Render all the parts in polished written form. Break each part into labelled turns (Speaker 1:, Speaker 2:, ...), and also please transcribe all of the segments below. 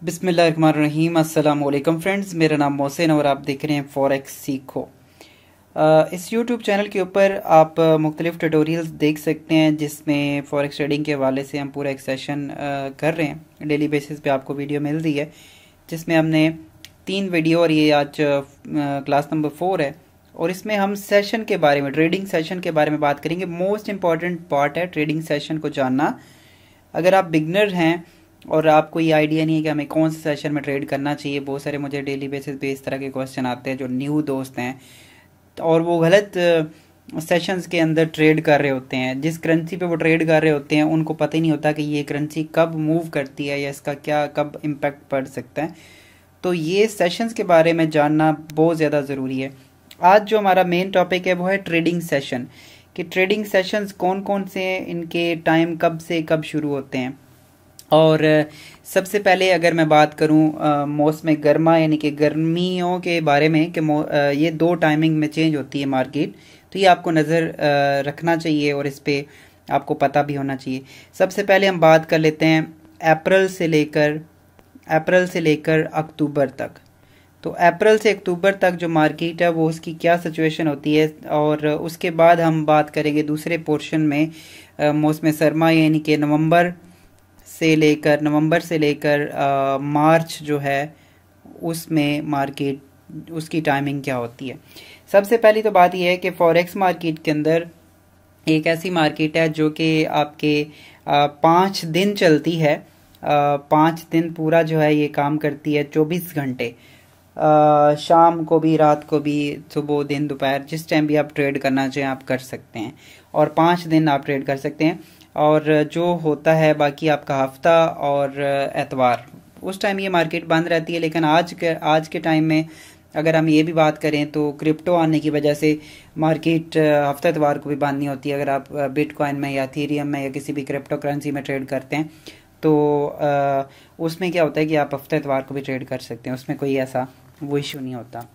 Speaker 1: बिस्मिल्लाहिर्रहमानिर्रहीम। अस्सलाम वालेकुम फ्रेंड्स, मेरा नाम मोहसिन और आप देख रहे हैं फॉरेक्स सीखो। इस यूट्यूब चैनल के ऊपर आप मुख्तलिफ ट्यूटोरियल्स देख सकते हैं जिसमें फॉरेक्स ट्रेडिंग के हवाले से हम पूरा एक सेशन कर रहे हैं। डेली बेसिस पे आपको वीडियो मिल रही है जिसमें हमने 3 वीडियो और ये आज क्लास नंबर 4 है और इसमें हम सेशन के बारे में, ट्रेडिंग सेशन के बारे में बात करेंगे। मोस्ट इंपॉर्टेंट पार्ट है ट्रेडिंग सेशन को जानना। अगर आप बिगनर हैं और आपको ये आइडिया नहीं है कि हमें कौन से सेशन में ट्रेड करना चाहिए, बहुत सारे मुझे डेली बेसिस पे इस तरह के क्वेश्चन आते हैं जो न्यू दोस्त हैं और वो गलत सेशंस के अंदर ट्रेड कर रहे होते हैं। जिस करेंसी पे वो ट्रेड कर रहे होते हैं उनको पता ही नहीं होता कि ये करेंसी कब मूव करती है या इसका क्या कब इम्पैक्ट पड़ सकता है। तो ये सेशंस के बारे में जानना बहुत ज़्यादा ज़रूरी है। आज जो हमारा मेन टॉपिक है वो है ट्रेडिंग सेशन, कि ट्रेडिंग सेशंस कौन कौन से हैं, इनके टाइम कब से कब शुरू होते हैं। और सबसे पहले अगर मैं बात करूं मौसम गर्मा यानी कि गर्मियों के बारे में कि ये 2 टाइमिंग में चेंज होती है मार्केट, तो ये आपको नज़र रखना चाहिए और इस पे आपको पता भी होना चाहिए। सबसे पहले हम बात कर लेते हैं अप्रैल से लेकर अक्टूबर तक। तो अप्रैल से अक्टूबर तक जो मार्केट है वो उसकी क्या सिचुएशन होती है, और उसके बाद हम बात करेंगे दूसरे पोर्शन में मौसम सरमा यानी कि नवंबर से लेकर मार्च जो है उसमें मार्केट उसकी टाइमिंग क्या होती है। सबसे पहली तो बात यह है कि फॉरेक्स मार्केट के अंदर एक ऐसी मार्केट है जो कि आपके 5 दिन चलती है। 5 दिन पूरा जो है ये काम करती है, 24 घंटे, शाम को भी, रात को भी, सुबह, दिन, दोपहर, जिस टाइम भी आप ट्रेड करना चाहें आप कर सकते हैं और 5 दिन आप ट्रेड कर सकते हैं। और जो होता है बाकी आपका हफ्ता और एतवार, उस टाइम ये मार्केट बंद रहती है। लेकिन आज के टाइम में अगर हम ये भी बात करें तो क्रिप्टो आने की वजह से मार्केट हफ्ता एतवार को भी बंद नहीं होती। अगर आप बिटकॉइन में या इथेरियम में या किसी भी क्रिप्टो करेंसी में ट्रेड करते हैं तो उसमें क्या होता है कि आप हफ्ता एतवार को भी ट्रेड कर सकते हैं, उसमें कोई ऐसा वो इशू नहीं होता।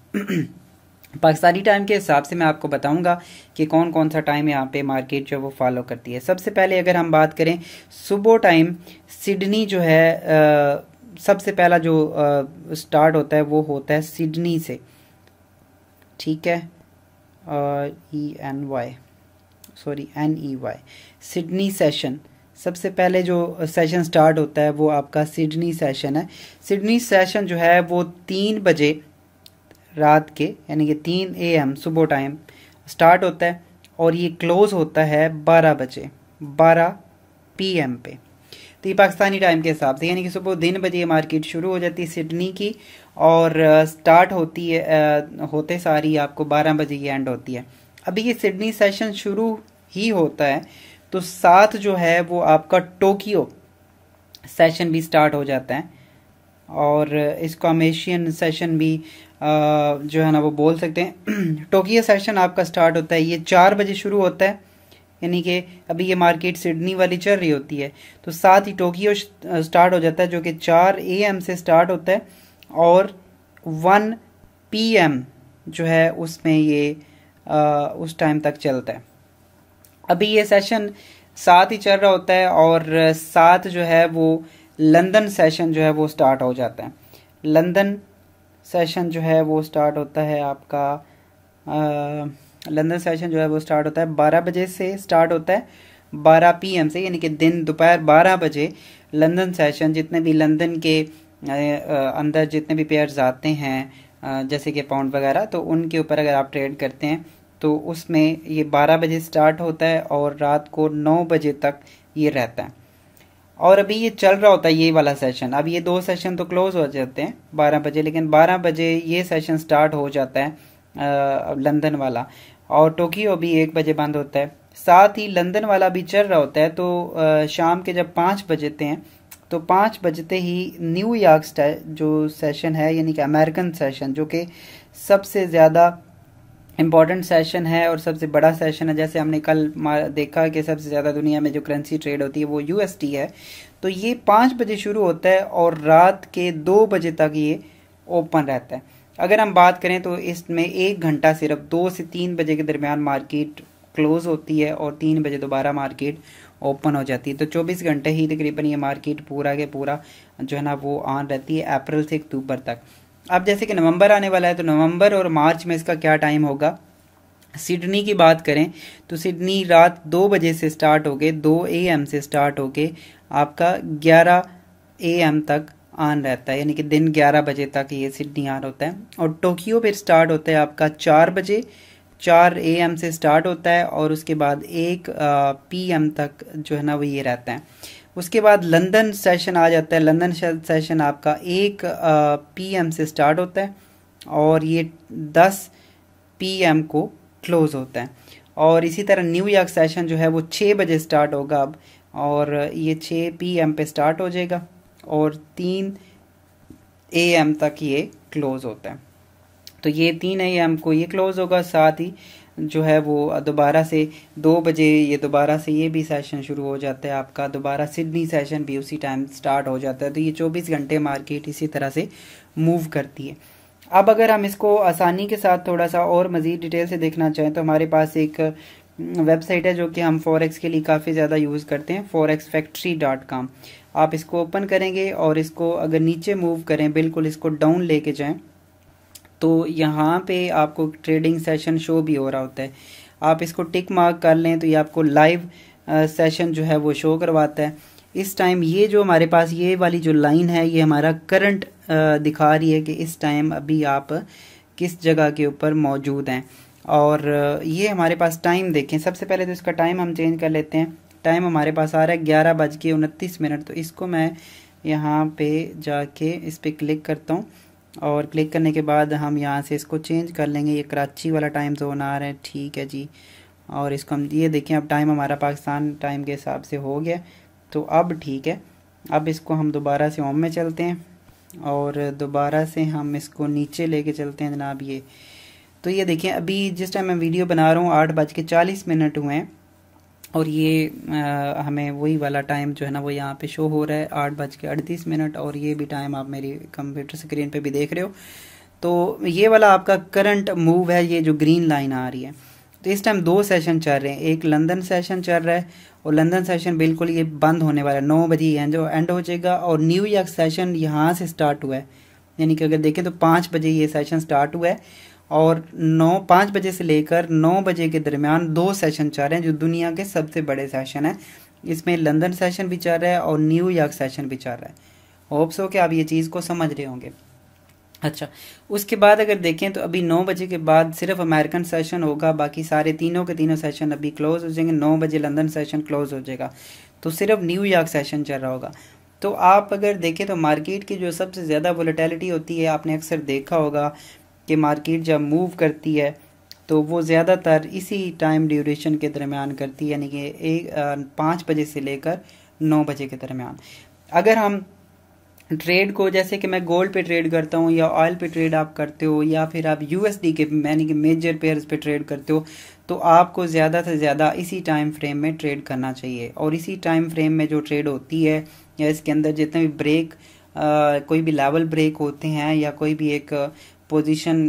Speaker 1: पाकिस्तानी टाइम के हिसाब से मैं आपको बताऊंगा कि कौन कौन सा टाइम यहाँ पे मार्केट जो वो फॉलो करती है। सबसे पहले अगर हम बात करें सुबह टाइम, सिडनी जो है सबसे पहला जो स्टार्ट होता है वो होता है सिडनी से, ठीक है, NEY सिडनी सेशन। सबसे पहले जो सेशन स्टार्ट होता है वो आपका सिडनी सेशन है। सिडनी सेशन जो है वो 3 बजे रात के यानी कि 3 AM सुबह टाइम स्टार्ट होता है और ये क्लोज होता है 12 बजे 12 PM पे। तो ये पाकिस्तानी टाइम के हिसाब से यानी कि सुबह 3 बजे ये मार्केट शुरू हो जाती है सिडनी की और स्टार्ट होती है होते सारी आपको 12 बजे ये एंड होती है। अभी ये सिडनी सेशन शुरू ही होता है तो साथ जो है वो आपका टोक्यो सेशन भी स्टार्ट हो जाता है और इसको हम एशियन सेशन भी जो है ना वो बोल सकते हैं। टोक्यो सेशन आपका स्टार्ट होता है, ये 4 बजे शुरू होता है, यानी कि अभी ये मार्केट सिडनी वाली चल रही होती है तो साथ ही टोक्यो स्टार्ट हो जाता है जो कि 4 AM से स्टार्ट होता है और 1 PM जो है उसमें ये उस टाइम तक चलता है। अभी ये सेशन साथ ही चल रहा होता है और साथ जो है वो लंदन सेशन जो है वो स्टार्ट हो जाता है। लंदन सेशन जो है वो स्टार्ट होता है आपका लंदन सेशन जो है वो स्टार्ट होता है 12 बजे से स्टार्ट होता है 12 PM से, यानी कि दिन दोपहर 12 बजे लंदन सेशन। जितने भी लंदन के अंदर जितने भी पेयर्स आते हैं जैसे कि पाउंड वगैरह, तो उनके ऊपर अगर आप ट्रेड करते हैं तो उसमें ये 12 बजे स्टार्ट होता है और रात को 9 बजे तक ये रहता है। और अभी ये चल रहा होता है ये वाला सेशन। अब ये 2 सेशन तो क्लोज हो जाते हैं 12 बजे, लेकिन 12 बजे ये सेशन स्टार्ट हो जाता है लंदन वाला और टोक्यो भी 1 बजे बंद होता है। साथ ही लंदन वाला भी चल रहा होता है तो शाम के जब 5 बजते हैं तो 5 बजते ही न्यूयॉर्क जो सेशन है यानी कि अमेरिकन सेशन, जो कि सबसे ज़्यादा इम्पॉर्टेंट सेशन है और सबसे बड़ा सेशन है। जैसे हमने कल देखा कि सबसे ज़्यादा दुनिया में जो करेंसी ट्रेड होती है वो USD है, तो ये 5 बजे शुरू होता है और रात के 2 बजे तक ये ओपन रहता है। अगर हम बात करें तो इसमें 1 घंटा सिर्फ 2 से 3 बजे के दरमियान मार्केट क्लोज होती है और 3 बजे दोबारा मार्केट ओपन हो जाती है। तो 24 घंटे ही तकरीबन ये मार्केट पूरा के पूरा जो है ना वो ऑन रहती है अप्रैल से अक्टूबर तक। अब जैसे कि नवंबर आने वाला है, तो नवंबर और मार्च में इसका क्या टाइम होगा। सिडनी की बात करें तो सिडनी रात 2 बजे से स्टार्ट होके 2 AM से स्टार्ट होके आपका 11 AM तक ऑन रहता है, यानी कि दिन 11 बजे तक ये सिडनी ऑन होता है। और टोक्यो फिर स्टार्ट होता है आपका 4 बजे, 4 AM से स्टार्ट होता है और उसके बाद 1 PM तक जो है ना वो ये रहता है। उसके बाद लंदन सेशन आ जाता है। लंदन सेशन आपका 1 PM से स्टार्ट होता है और ये 10 PM को क्लोज होता है। और इसी तरह न्यूयॉर्क सेशन जो है वो 6 बजे स्टार्ट होगा अब, और ये 6 PM पे स्टार्ट हो जाएगा और 3 AM तक ये क्लोज होता है। तो ये 3 AM को ये क्लोज होगा। साथ ही जो है वो दोबारा से 2 बजे ये दोबारा से ये भी सेशन शुरू हो जाता है आपका, दोबारा सिडनी सेशन भी उसी टाइम स्टार्ट हो जाता है। तो ये 24 घंटे मार्केट इसी तरह से मूव करती है। अब अगर हम इसको आसानी के साथ थोड़ा सा और मज़ीद डिटेल से देखना चाहें तो हमारे पास एक वेबसाइट है जो कि हम फॉरेक्स के लिए काफ़ी ज़्यादा यूज़ करते हैं, forexfactory.com। आप इसको ओपन करेंगे और इसको अगर नीचे मूव करें, बिल्कुल इसको डाउन लेके जाएं, तो यहाँ पे आपको ट्रेडिंग सेशन शो भी हो रहा होता है। आप इसको टिक मार्क कर लें तो ये आपको लाइव सेशन जो है वो शो करवाता है। इस टाइम ये जो हमारे पास ये वाली जो लाइन है ये हमारा करंट दिखा रही है कि इस टाइम अभी आप किस जगह के ऊपर मौजूद हैं। और ये हमारे पास टाइम देखें, सबसे पहले तो इसका टाइम हम चेंज कर लेते हैं। टाइम हमारे पास आ रहा है 11:29। तो इसको मैं यहाँ पे जाके इस पर क्लिक करता हूँ और क्लिक करने के बाद हम यहाँ से इसको चेंज कर लेंगे। ये कराची वाला टाइम जोन आ रहा है, ठीक है जी। और इसको हम ये देखें, अब टाइम हमारा पाकिस्तान टाइम के हिसाब से हो गया, तो अब ठीक है। अब इसको हम दोबारा से होम में चलते हैं और दोबारा से हम इसको नीचे लेके चलते हैं जनाब। ये तो ये देखें, अभी जिस टाइम मैं वीडियो बना रहा हूँ 8:40 हुए हैं और ये हमें वही वाला टाइम जो है ना वो यहाँ पे शो हो रहा है 8:38। और ये भी टाइम आप मेरी कंप्यूटर स्क्रीन पे भी देख रहे हो। तो ये वाला आपका करंट मूव है, ये जो ग्रीन लाइन आ रही है। तो इस टाइम 2 सेशन चल रहे हैं, एक लंदन सेशन चल रहा है और लंदन सेशन बिल्कुल ये बंद होने वाला है, 9 बजे एंड हो जाएगा। और न्यूयॉर्क सेशन यहाँ से स्टार्ट हुआ है, यानी कि अगर देखें तो 5 बजे ये सेशन स्टार्ट हुआ है और 5 बजे से लेकर 9 बजे के दरमियान 2 सेशन चल रहे हैं जो दुनिया के सबसे बड़े सेशन हैं। इसमें लंदन सेशन भी चल रहा है और न्यूयॉर्क सेशन भी चल रहा है। होप्स हो कि आप ये चीज़ को समझ रहे होंगे। अच्छा, उसके बाद अगर देखें तो अभी 9 बजे के बाद सिर्फ अमेरिकन सेशन होगा, बाकी सारे तीनों के तीनों सेशन अभी क्लोज हो जाएंगे। 9 बजे लंदन सेशन क्लोज हो जाएगा, तो सिर्फ न्यूयॉर्क सेशन चल रहा होगा। तो आप अगर देखें तो मार्केट की जो सबसे ज़्यादा वोलेटिलिटी होती है, आपने अक्सर देखा होगा कि मार्केट जब मूव करती है तो वो ज़्यादातर इसी टाइम ड्यूरेशन के दरमियान करती है, यानी कि 5 बजे से लेकर 9 बजे के दरमियान। अगर हम ट्रेड को, जैसे कि मैं गोल्ड पे ट्रेड करता हूँ या ऑयल पे ट्रेड आप करते हो या फिर आप यूएसडी के यानी कि मेजर पेयर्स पे ट्रेड करते हो, तो आपको ज़्यादा से ज़्यादा इसी टाइम फ्रेम में ट्रेड करना चाहिए। और इसी टाइम फ्रेम में जो ट्रेड होती है या इसके अंदर जितने भी ब्रेक कोई भी लेवल ब्रेक होते हैं या कोई भी एक पोजीशन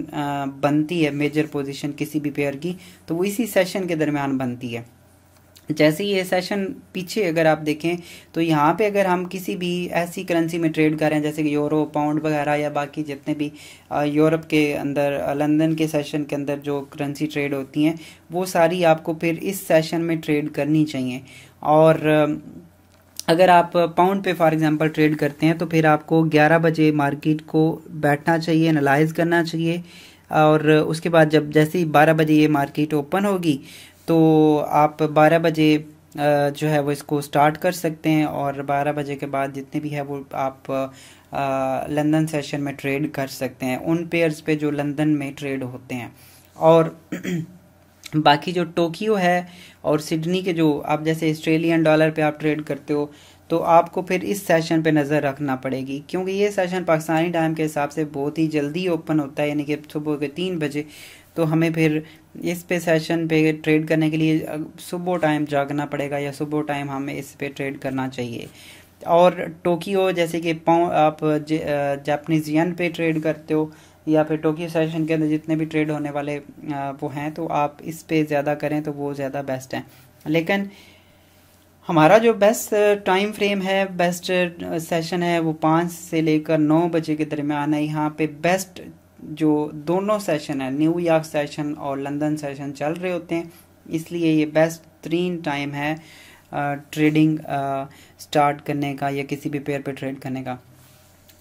Speaker 1: बनती है, मेजर पोजीशन किसी भी पेयर की, तो वो इसी सेशन के दरमियान बनती है। जैसे ये सेशन पीछे अगर आप देखें तो यहाँ पे अगर हम किसी भी ऐसी करेंसी में ट्रेड कर रहे हैं जैसे कि यूरो, पाउंड वगैरह या बाकी जितने भी यूरोप के अंदर लंदन के सेशन के अंदर जो करेंसी ट्रेड होती हैं वो सारी आपको फिर इस सेशन में ट्रेड करनी चाहिए। और अगर आप पाउंड पे फॉर एग्जांपल ट्रेड करते हैं तो फिर आपको 11 बजे मार्केट को बैठना चाहिए, एनालाइज करना चाहिए। और उसके बाद जब जैसे ही 12 बजे ये मार्केट ओपन होगी तो आप 12 बजे जो है वो इसको स्टार्ट कर सकते हैं और 12 बजे के बाद जितने भी है वो आप लंदन सेशन में ट्रेड कर सकते हैं उन पेयर्स पे जो लंदन में ट्रेड होते हैं। और बाकी जो टोक्यो है और सिडनी के जो आप जैसे ऑस्ट्रेलियन डॉलर पे आप ट्रेड करते हो तो आपको फिर इस सेशन पे नज़र रखना पड़ेगी, क्योंकि ये सेशन पाकिस्तानी टाइम के हिसाब से बहुत ही जल्दी ओपन होता है, यानी कि सुबह के 3 बजे। तो हमें फिर इस पे सेशन पे ट्रेड करने के लिए सुबह टाइम जागना पड़ेगा या सुबह टाइम हमें इस पे ट्रेड करना चाहिए। और टोक्यो जैसे कि आप जापानीज येन पे ट्रेड करते हो या फिर टोक्यो सेशन के अंदर जितने भी ट्रेड होने वाले वो हैं, तो आप इस पे ज़्यादा करें तो वो ज़्यादा बेस्ट है। लेकिन हमारा जो बेस्ट टाइम फ्रेम है, बेस्ट सेशन है, वो 5 से लेकर 9 बजे के दरमियान है। यहाँ पे बेस्ट जो दोनों सेशन है, न्यूयॉर्क सेशन और लंदन सेशन चल रहे होते हैं, इसलिए ये बेस्ट 3 टाइम है ट्रेडिंग स्टार्ट करने का या किसी भी पेयर पे ट्रेड करने का।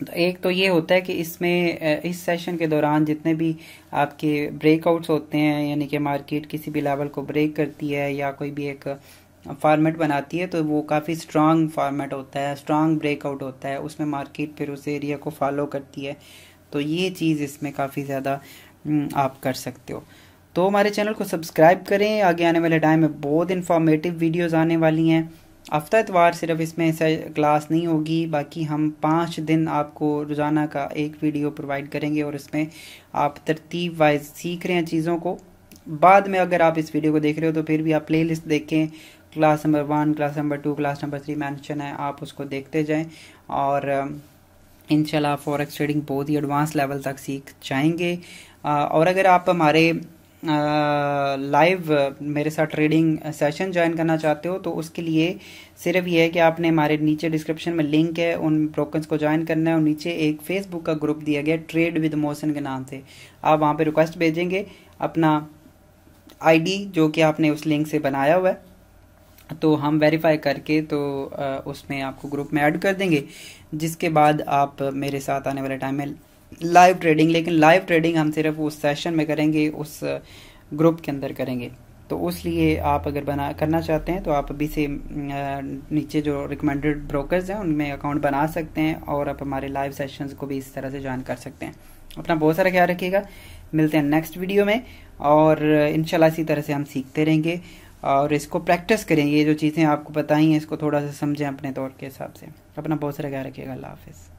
Speaker 1: तो एक तो ये होता है कि इसमें इस सेशन के दौरान जितने भी आपके ब्रेकआउट्स होते हैं, यानी कि मार्केट किसी भी लेवल को ब्रेक करती है या कोई भी एक फॉर्मेट बनाती है, तो वो काफ़ी स्ट्रांग फॉर्मेट होता है, स्ट्रांग ब्रेकआउट होता है, उसमें मार्केट फिर उस एरिया को फॉलो करती है। तो ये चीज़ इसमें काफ़ी ज़्यादा आप कर सकते हो। तो हमारे चैनल को सब्सक्राइब करें, आगे आने वाले टाइम में बहुत इन्फॉर्मेटिव वीडियोस आने वाली हैं। हफ्ता इतवार सिर्फ इसमें क्लास नहीं होगी, बाकी हम 5 दिन आपको रोज़ाना का एक वीडियो प्रोवाइड करेंगे और इसमें आप तरतीब वाइज सीख रहे हैं चीज़ों को। बाद में अगर आप इस वीडियो को देख रहे हो तो फिर भी आप प्ले लिस्ट देखें, class number 1, class number 2, class number 3 mention है, आप उसको देखते जाएं और इंशाल्लाह फॉरेक्स ट्रेडिंग बहुत ही एडवांस लेवल तक सीख जाएंगे। और अगर आप हमारे लाइव मेरे साथ ट्रेडिंग सेशन ज्वाइन करना चाहते हो तो उसके लिए सिर्फ ये है कि आपने हमारे नीचे डिस्क्रिप्शन में लिंक है, उन ब्रोकर्स को ज्वाइन करना है और नीचे एक फेसबुक का ग्रुप दिया गया ट्रेड विद मोहसिन के नाम से। आप वहाँ पे रिक्वेस्ट भेजेंगे अपना आईडी जो कि आपने उस लिंक से बनाया हुआ है, तो हम वेरीफाई करके तो उसमें आपको ग्रुप में ऐड कर देंगे, जिसके बाद आप मेरे साथ आने वाले टाइम में लाइव ट्रेडिंग, लेकिन लाइव ट्रेडिंग हम सिर्फ उस सेशन में करेंगे, उस ग्रुप के अंदर करेंगे। तो उसलिए आप अगर करना चाहते हैं तो आप अभी से नीचे जो रिकमेंडेड ब्रोकर्स हैं उनमें अकाउंट बना सकते हैं और आप हमारे लाइव सेशंस को भी इस तरह से ज्वाइन कर सकते हैं। अपना बहुत सारा ख्याल रखिएगा, मिलते हैं नेक्स्ट वीडियो में और इंशाल्लाह इसी तरह से हम सीखते रहेंगे और इसको प्रैक्टिस करें। ये जो चीज़ें आपको बताई हैं इसको थोड़ा सा समझें अपने तौर के हिसाब से। अपना बहुत सारा ख्याल रखिएगा। अल्लाह हाफिज़।